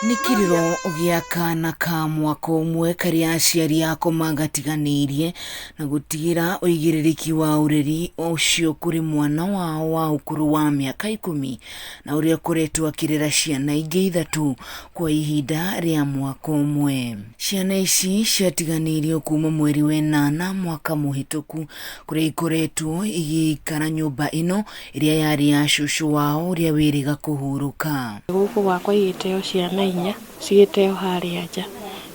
Nĩ kiriro gĩa kana ka mwaka ũmwe karĩa aciari ako magatiganĩirie na gũtigĩra ũigĩrĩrĩki wa ũreri ũcio kũrĩ mwana wao wa ũkũrũ wa mĩaka 10 na ũrĩa ũkoretwo akĩrera ciana ingĩ 3 kwa ihinda rĩa mwaka ũmwe. Ciana ici ciatiganĩirio kuma mweri wa 8 mwaka mũhĩtũku, kũrĩa ikoretwo igĩikara nyũmba ĩno ĩrĩa yarĩ ya cũcũ wao ũrĩa wĩrĩga kũhurũka. Gũkũ gwakwa igĩteo ciana 4 cigĩteo harĩa nja.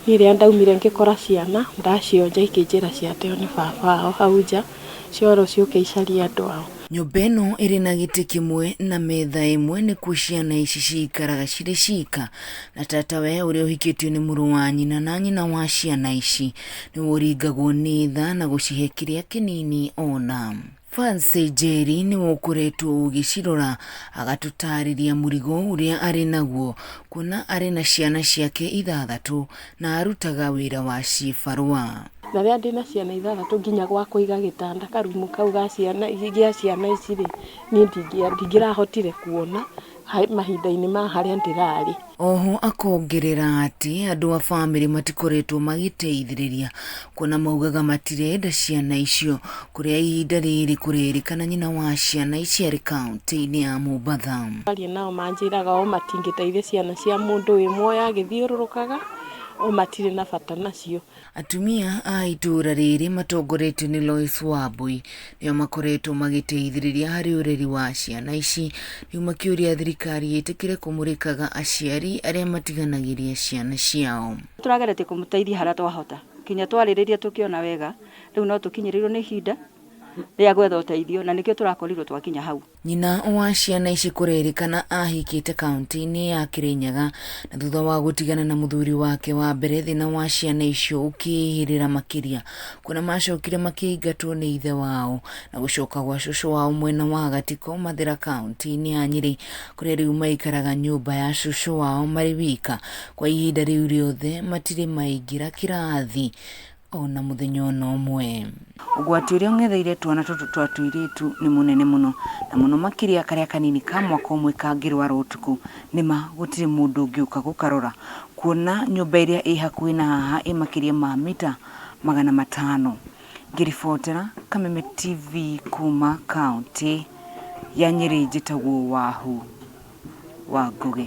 Niĩ rĩrĩa ndaumire ngĩkora ciana ndacionja ikĩnjĩra ciateo nĩ baba wao hau nja, cioro ciũke icarie andũ ao. Nyũmba ĩno ĩrĩ na gĩtĩ kĩmwe na metha ĩmwe nĩkuo ciana ici ciikaraga cirĩ cika, na tatawe ũrĩa ũhikĩtio nĩ mũrũ wa nyina na nyina wa ciana ici nĩwe ũringagwo nĩ tha na gũcihe kĩrĩa kĩnini ona. Fancy Njeri nĩwe ũkoretwo ũgĩcirora, agatũtarĩria mũrigo ũrĩa arĩ naguo, kuona arĩ na ciana ciake 6 na arutaga wĩra wa cibarũa. Na rĩrĩa ndĩna ciana 6 nginya gwa kũiga gĩtanda karumu kau gĩa ciana ici rĩ, niĩ ndingĩrahotire kuona mahinda-inĩ ma harĩa ndĩrarĩ. Oho akongerera atĩ andũ a bamĩrĩ matikoretwo magĩteithĩrĩria, kuona maugaga matirenda ciana icio, kũrĩa ihinda rĩrĩ kũrerĩkana nyina wa ciana ici arĩ kaunti-inĩ ya Mombatha. Aria nao manjĩraga o matingĩteithia ciana cia mũndũ wĩ muoyo agĩthiũrũrũkaga, o matirĩ na bata nacio. Atumia a itũra rĩrĩ matongoretio nĩ Lois Wambui nĩo makoretwo magĩteithĩrĩria harĩ ũreri wa ciana ici, rĩu makĩũria thirikari ĩtĩkĩre kũmũrĩkaga aciari arĩa matiganagĩria ciana ciao. Tũrageretie kũmũteithia harĩa twahota, kinya twarĩrĩria tũkĩona wega, rĩu no tũkinyĩrĩirwo nĩ ihinda rĩa gwetha ũteithio, na nĩkĩo tũrakorirwo twakinya hau. Nyina wa ciana ici kũrerĩkana ahikĩte kaunti-inĩ ya Kĩrĩnyaga, na thutha wa gũtigana na mũthuri wake wa mbere, thĩna wa ciana icio ũkĩhĩrĩra makĩria, kuona macokire makĩingatwo nĩ ithe wao na gũcoka gwa cũcũ wao mwena wa Gatiko Mathĩra kaunti-inĩ ya Nyĩrĩ, kũrĩa rĩu maikaraga nyũmba ya cũcũ wao marĩ wika. Kwa ihinda rĩu rĩothe matirĩ maingĩra kĩrathi ona mũthenya ona ũmwe. Ũgwati ũrĩa ũng'etheire twana tũtũ twa tũirĩtu nĩ mũnene mũno, na mũno makĩria karĩa kanini ka mwaka ũmwe kangĩrwara ũtukũ, nĩma gũtirĩ mũndũ ũngĩũka gũkarora, kuona nyũmba ĩrĩa ĩ hakuhĩ na haha ĩ makĩria ma mita 500. Ngĩribotera Kameme TV kuma kaunti ya Nyĩrĩ, njĩtagwo Wahu wa Ngũgĩ.